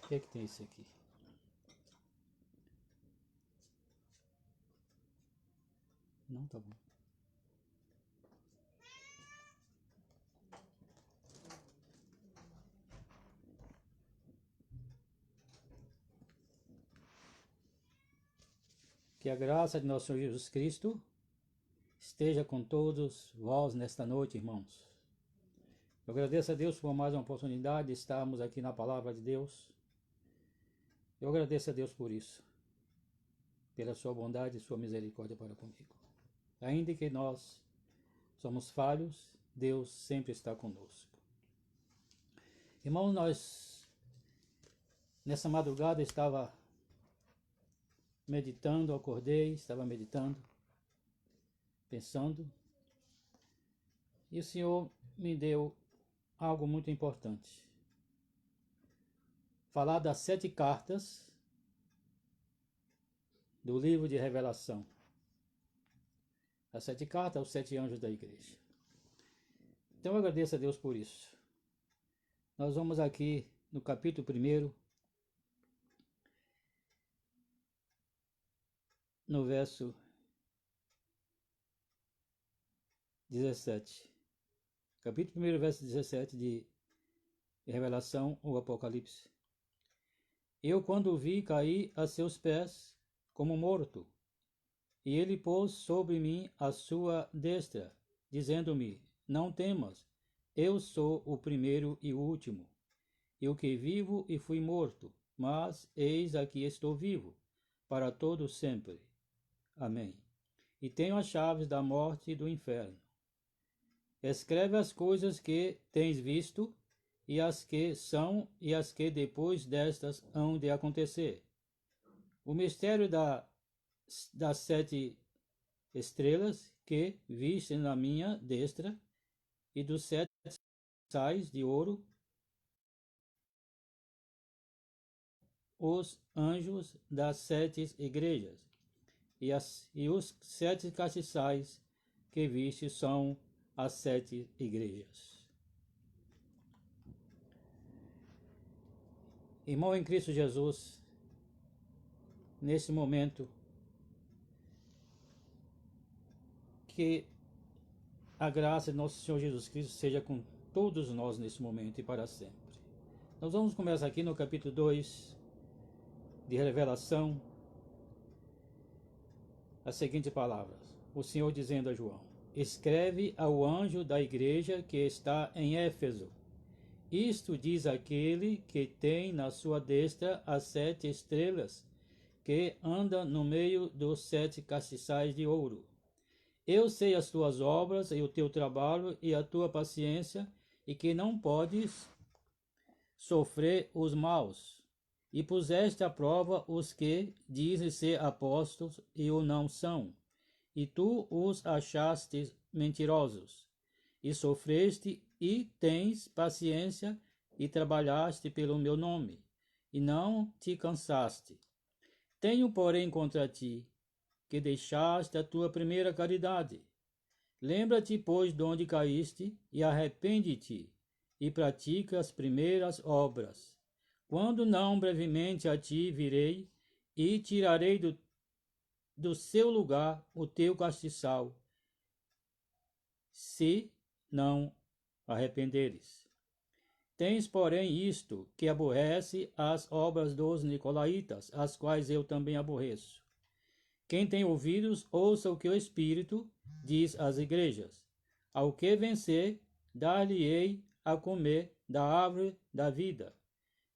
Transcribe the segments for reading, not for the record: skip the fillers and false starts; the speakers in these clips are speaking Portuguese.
O que é que tem isso aqui? Não, tá bom. Que a graça de nosso Senhor Jesus Cristo esteja com todos vós nesta noite, irmãos. Eu agradeço a Deus por mais uma oportunidade de estarmos aqui na Palavra de Deus. Eu agradeço a Deus por isso, pela sua bondade e sua misericórdia para comigo. Ainda que nós somos falhos, Deus sempre está conosco. Irmãos, nós nessa madrugada estava meditando, acordei, estava meditando, pensando, e o Senhor me deu algo muito importante. Falar das 7 cartas do livro de Revelação. As 7 cartas aos 7 anjos da igreja. Então eu agradeço a Deus por isso. Nós vamos aqui no capítulo 1, no verso 17. Capítulo 1, verso 17 de Revelação ou Apocalipse. Eu, quando o vi, caí a seus pés como morto, e ele pôs sobre mim a sua destra, dizendo-me: não temas, eu sou o primeiro e o último, eu que vivo e fui morto, mas eis aqui estou vivo, para todo sempre. Amém. E tenho as chaves da morte e do inferno. Escreve as coisas que tens visto, e as que são, e as que depois destas hão de acontecer. O mistério das 7 estrelas que viste na minha destra, e dos 7 sais de ouro, os anjos das 7 igrejas, e os 7 castiçais que viste são as 7 igrejas. Irmão em Cristo Jesus, nesse momento, que a graça de nosso Senhor Jesus Cristo seja com todos nós nesse momento e para sempre. Nós vamos começar aqui no capítulo 2 de Revelação, as seguintes palavras. O Senhor dizendo a João: escreve ao anjo da igreja que está em Éfeso. Isto diz aquele que tem na sua destra as 7 estrelas, que anda no meio dos 7 castiçais de ouro. Eu sei as tuas obras e o teu trabalho e a tua paciência, e que não podes sofrer os maus, e puseste à prova os que dizem ser apóstolos e o não são, e tu os achaste mentirosos, e sofreste e tens paciência, e trabalhaste pelo meu nome, e não te cansaste. Tenho, porém, contra ti, que deixaste a tua primeira caridade. Lembra-te, pois, de onde caíste, e arrepende-te, e pratica as primeiras obras. Quando não, brevemente a ti virei, e tirarei do seu lugar o teu castiçal, se não arrependeres. Tens, porém, isto, que aborrece as obras dos nicolaítas, as quais eu também aborreço. Quem tem ouvidos, ouça o que o Espírito diz às igrejas. Ao que vencer, dar-lhe-ei a comer da árvore da vida,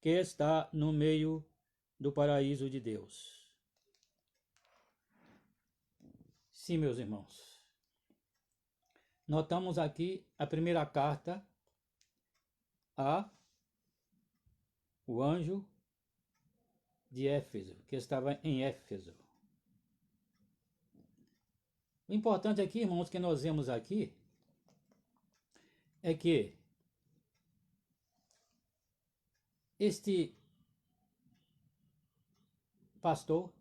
que está no meio do paraíso de Deus. Sim, meus irmãos. Notamos aqui a primeira carta a o anjo de Éfeso, que estava em Éfeso. O importante aqui, irmãos, que nós vemos aqui é que este pastor,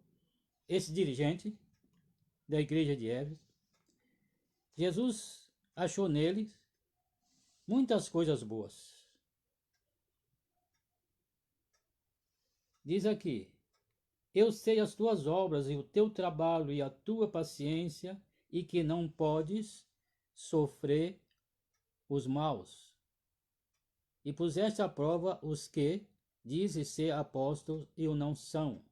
esse dirigente da igreja de Éfeso, Jesus achou neles muitas coisas boas. Diz aqui: eu sei as tuas obras e o teu trabalho e a tua paciência, e que não podes sofrer os maus. E puseste à prova os que dizes ser apóstolos e o não são,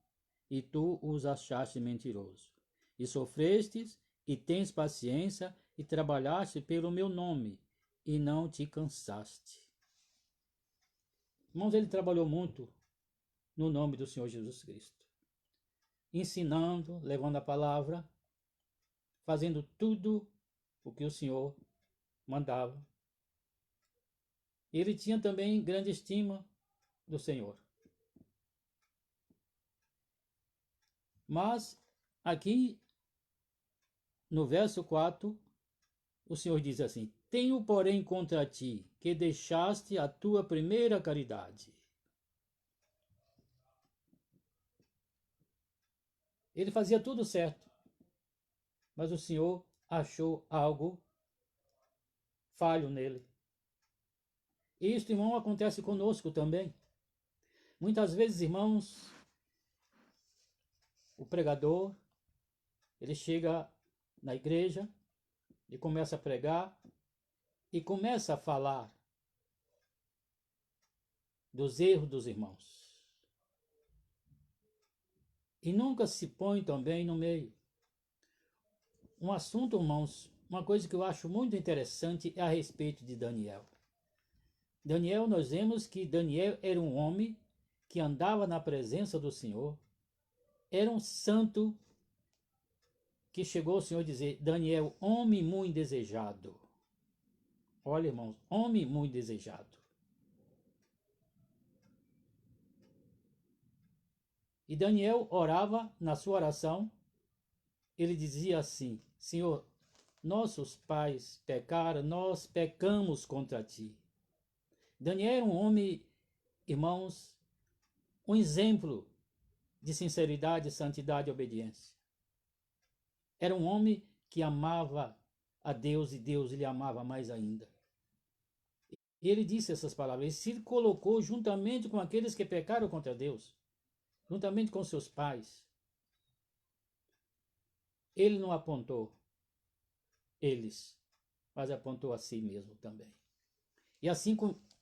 e tu os achaste mentiroso. E sofrestes, e tens paciência, e trabalhaste pelo meu nome, e não te cansaste. Irmãos, ele trabalhou muito no nome do Senhor Jesus Cristo, ensinando, levando a palavra, fazendo tudo o que o Senhor mandava. Ele tinha também grande estima do Senhor. Mas aqui no verso 4, o Senhor diz assim: tenho, porém, contra ti que deixaste a tua primeira caridade. Ele fazia tudo certo, mas o Senhor achou algo falho nele. E isto, irmão, acontece conosco também. Muitas vezes, irmãos, o pregador, ele chega na igreja e começa a pregar e começa a falar dos erros dos irmãos. E nunca se põe também no meio. Um assunto, irmãos, uma coisa que eu acho muito interessante é a respeito de Daniel. Daniel, nós vemos que Daniel era um homem que andava na presença do Senhor, era um santo que chegou ao Senhor a dizer: Daniel, homem muito desejado. Olha, irmãos, homem muito desejado. E Daniel orava na sua oração, ele dizia assim: Senhor, nossos pais pecaram, nós pecamos contra ti. Daniel era um homem, irmãos, um exemplo de sinceridade, santidade e obediência. Era um homem que amava a Deus e Deus lhe amava mais ainda. E ele disse essas palavras, ele se colocou juntamente com aqueles que pecaram contra Deus, juntamente com seus pais. Ele não apontou eles, mas apontou a si mesmo também. E assim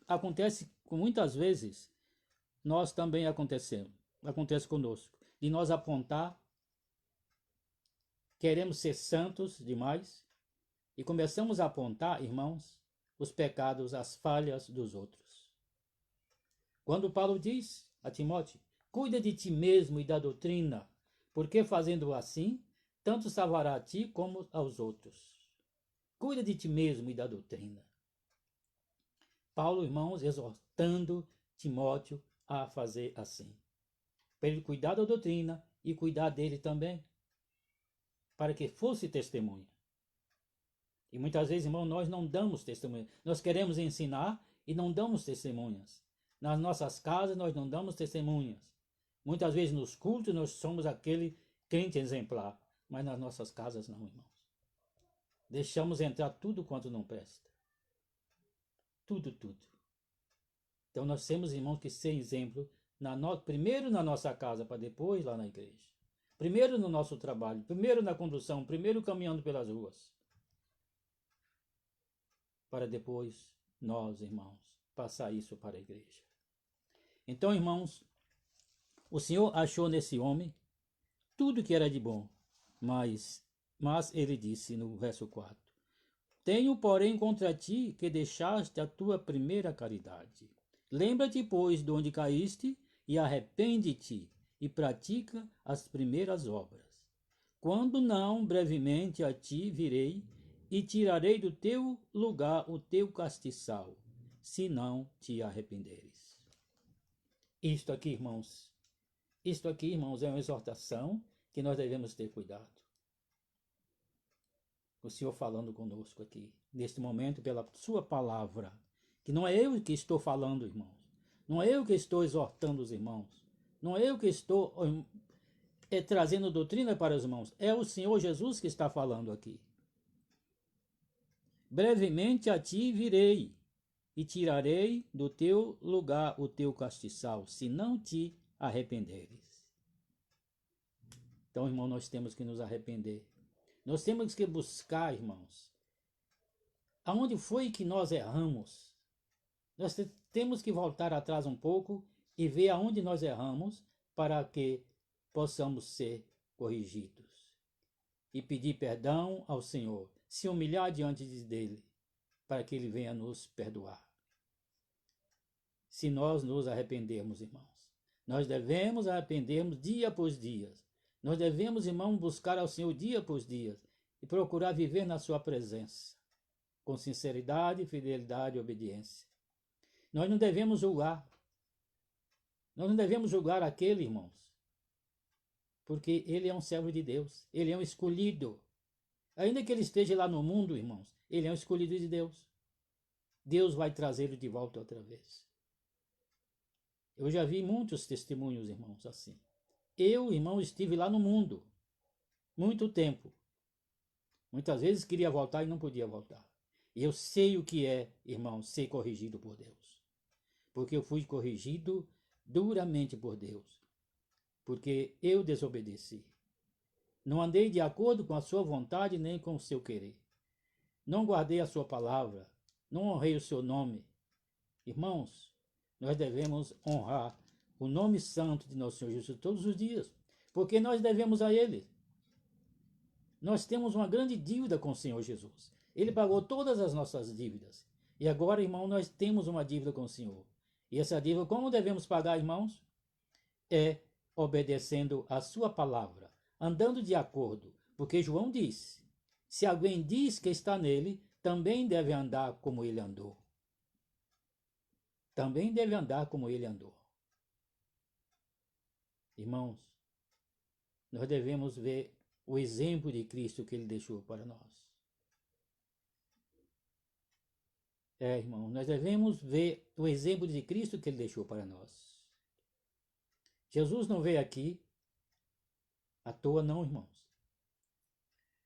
acontece com muitas vezes, nós também acontece conosco, de nós apontar, queremos ser santos demais, e começamos a apontar, irmãos, os pecados, as falhas dos outros. Quando Paulo diz a Timóteo: cuida de ti mesmo e da doutrina, porque fazendo assim, tanto salvará a ti como aos outros. Cuida de ti mesmo e da doutrina. Paulo, irmãos, exortando Timóteo a fazer assim, para ele cuidar da doutrina e cuidar dele também, para que fosse testemunha. E muitas vezes, irmão, nós não damos testemunha. Nós queremos ensinar e não damos testemunhas. Nas nossas casas nós não damos testemunhas. Muitas vezes nos cultos nós somos aquele crente exemplar, mas nas nossas casas não, irmãos. Deixamos entrar tudo quanto não presta. Tudo, tudo. Então nós temos, irmãos, que ser exemplo primeiro na nossa casa, para depois lá na igreja. Primeiro no nosso trabalho, primeiro na condução, primeiro caminhando pelas ruas. Para depois nós, irmãos, passar isso para a igreja. Então, irmãos, o Senhor achou nesse homem tudo que era de bom, mas ele disse no verso 4: tenho, porém, contra ti que deixaste a tua primeira caridade. Lembra-te, pois, de onde caíste, e arrepende-te, e pratica as primeiras obras. Quando não, brevemente a ti virei, e tirarei do teu lugar o teu castiçal, se não te arrependeres. Isto aqui, irmãos, é uma exortação que nós devemos ter cuidado. O Senhor falando conosco aqui, neste momento, pela sua palavra, que não é eu que estou falando, irmãos, não é eu que estou exortando os irmãos, não é eu que estou trazendo doutrina para os irmãos, é o Senhor Jesus que está falando aqui. Brevemente a ti virei, e tirarei do teu lugar o teu castiçal, se não te arrependeres. Então, irmão, nós temos que nos arrepender. Nós temos que buscar, irmãos, aonde foi que nós erramos. Nós temos que voltar atrás um pouco e ver aonde nós erramos para que possamos ser corrigidos. E pedir perdão ao Senhor, se humilhar diante dele, para que ele venha nos perdoar. Se nós nos arrependermos, irmãos, nós devemos arrependermos dia após dia. Nós devemos, irmão, buscar ao Senhor dia após dia e procurar viver na sua presença, com sinceridade, fidelidade e obediência. Nós não devemos julgar. Nós não devemos julgar aquele, irmãos, porque ele é um servo de Deus, ele é um escolhido. Ainda que ele esteja lá no mundo, irmãos, ele é um escolhido de Deus. Deus vai trazê-lo de volta outra vez. Eu já vi muitos testemunhos, irmãos, assim. Eu, irmão, estive lá no mundo, muito tempo. Muitas vezes queria voltar e não podia voltar. E eu sei o que é, irmão, ser corrigido por Deus. Porque eu fui corrigido duramente por Deus. Porque eu desobedeci. Não andei de acordo com a sua vontade nem com o seu querer. Não guardei a sua palavra. Não honrei o seu nome. Irmãos, nós devemos honrar o nome santo de nosso Senhor Jesus todos os dias, porque nós devemos a Ele. Nós temos uma grande dívida com o Senhor Jesus. Ele pagou todas as nossas dívidas. E agora, irmão, nós temos uma dívida com o Senhor. E essa dívida, como devemos pagar, irmãos? É obedecendo a sua palavra, andando de acordo. Porque João diz, se alguém diz que está nele, também deve andar como ele andou. Também deve andar como ele andou. Irmãos, nós devemos ver o exemplo de Cristo que ele deixou para nós. Irmão, nós devemos ver o exemplo de Cristo que ele deixou para nós. Jesus não veio aqui à toa, não, irmãos.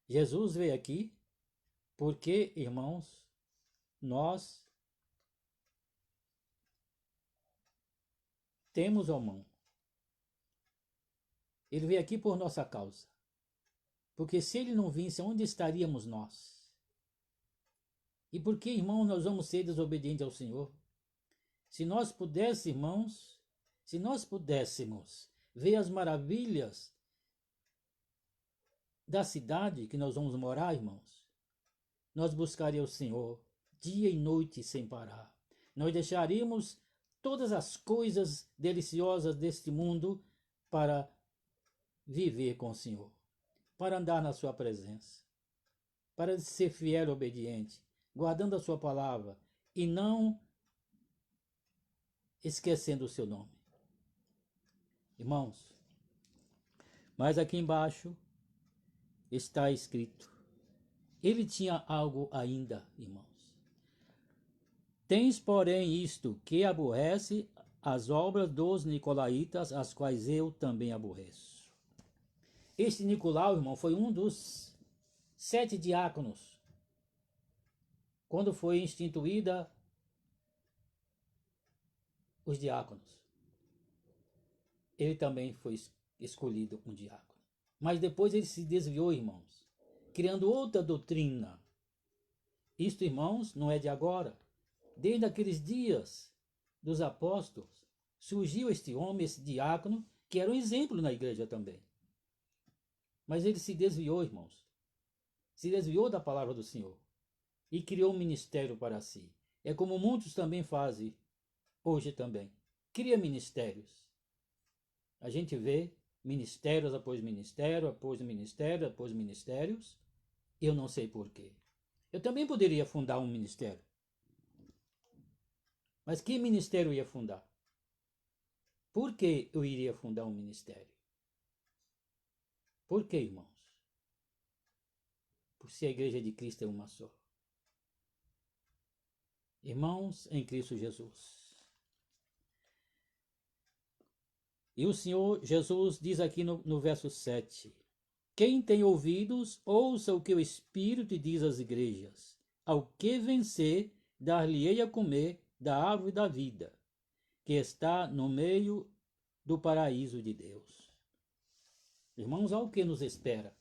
Jesus veio aqui porque, irmãos, nós temos a mão. Ele veio aqui por nossa causa. Porque se ele não vinsse, onde estaríamos nós? E por que, irmãos, nós vamos ser desobedientes ao Senhor? Se nós pudéssemos, irmãos, se nós pudéssemos ver as maravilhas da cidade que nós vamos morar, irmãos, nós buscaríamos o Senhor dia e noite sem parar. Nós deixaríamos todas as coisas deliciosas deste mundo para viver com o Senhor, para andar na sua presença, para ser fiel e obediente, guardando a sua palavra e não esquecendo o seu nome. Irmãos, mas aqui embaixo está escrito, ele tinha algo ainda, irmãos. Tens, porém, isto que aborrece as obras dos nicolaítas, as quais eu também aborreço. Este Nicolau, irmão, foi um dos 7 diáconos, quando foi instituída os diáconos. Ele também foi escolhido um diácono. Mas depois ele se desviou, irmãos, criando outra doutrina. Isto, irmãos, não é de agora. Desde aqueles dias dos apóstolos, surgiu este homem, esse diácono, que era um exemplo na igreja também. Mas ele se desviou, irmãos. Se desviou da palavra do Senhor. E criou um ministério para si. É como muitos também fazem hoje também. Cria ministérios. A gente vê ministérios após ministério, após ministério, após ministérios. Eu não sei porquê. Eu também poderia fundar um ministério. Mas que ministério eu ia fundar? Por que eu iria fundar um ministério? Por que, irmãos? Por se a igreja de Cristo é uma só. Irmãos em Cristo Jesus. E o Senhor Jesus diz aqui no verso 7. Quem tem ouvidos, ouça o que o Espírito diz às igrejas. Ao que vencer, dar-lhe-ei a comer da árvore da vida, que está no meio do paraíso de Deus. Irmãos, ao que nos espera?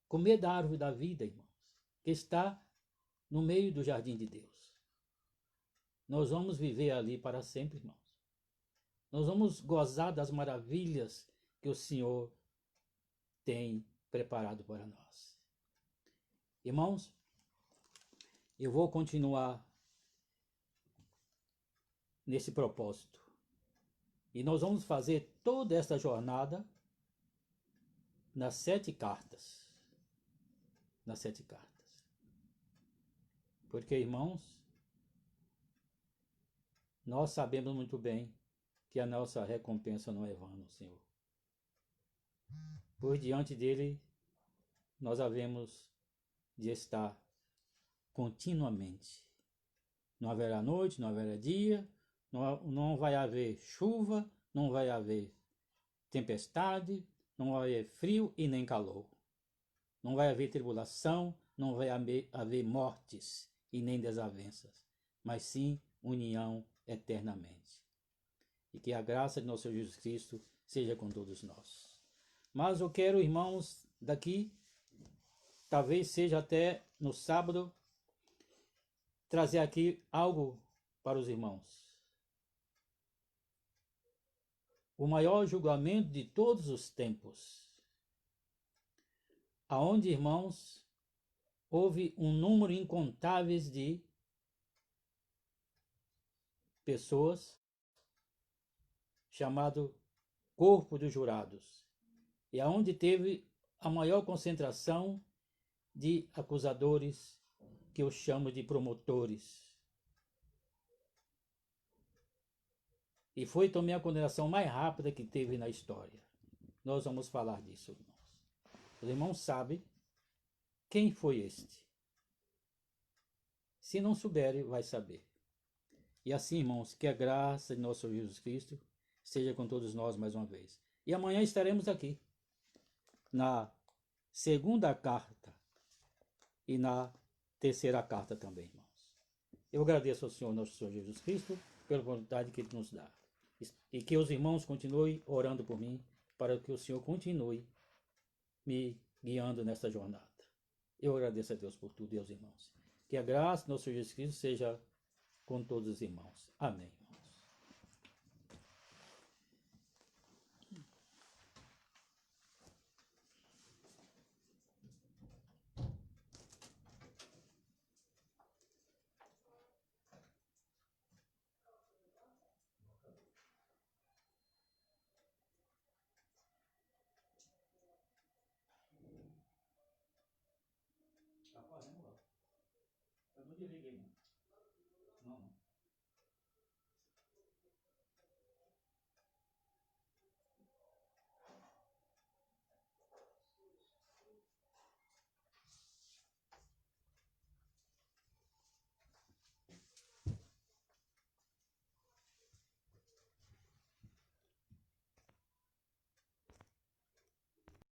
Comer da árvore da vida, irmãos, que está no meio do jardim de Deus. Nós vamos viver ali para sempre, irmãos. Nós vamos gozar das maravilhas que o Senhor tem preparado para nós. Irmãos, eu vou continuar nesse propósito. E nós vamos fazer toda esta jornada nas 7 cartas. Nas 7 cartas. Porque, irmãos, nós sabemos muito bem que a nossa recompensa não é vã no Senhor. Por diante dele, nós havemos de estar continuamente. Não haverá noite, não haverá dia, não vai haver chuva, não vai haver tempestade, não vai haver frio e nem calor. Não vai haver tribulação, não vai haver mortes e nem desavenças, mas sim união eternamente. E que a graça de nosso Senhor Jesus Cristo seja com todos nós. Mas eu quero, irmãos, daqui, talvez seja até no sábado, trazer aqui algo para os irmãos. O maior julgamento de todos os tempos, aonde, irmãos, houve um número incontáveis de pessoas, chamado corpo dos jurados, e aonde teve a maior concentração de acusadores, que eu chamo de promotores. E foi também a condenação mais rápida que teve na história. Nós vamos falar disso, irmãos. Os irmãos sabem quem foi este. Se não souberem, vai saber. E assim, irmãos, que a graça de nosso Senhor Jesus Cristo seja com todos nós mais uma vez. E amanhã estaremos aqui, na 2ª carta e na 3ª carta também, irmãos. Eu agradeço ao Senhor, nosso Senhor Jesus Cristo, pela vontade que Ele nos dá. E que os irmãos continuem orando por mim, para que o Senhor continue me guiando nesta jornada. Eu agradeço a Deus por tudo e aos irmãos. Que a graça do nosso Senhor Jesus Cristo seja com todos os irmãos. Amém, irmãos. Eu não desliguei, não. Não.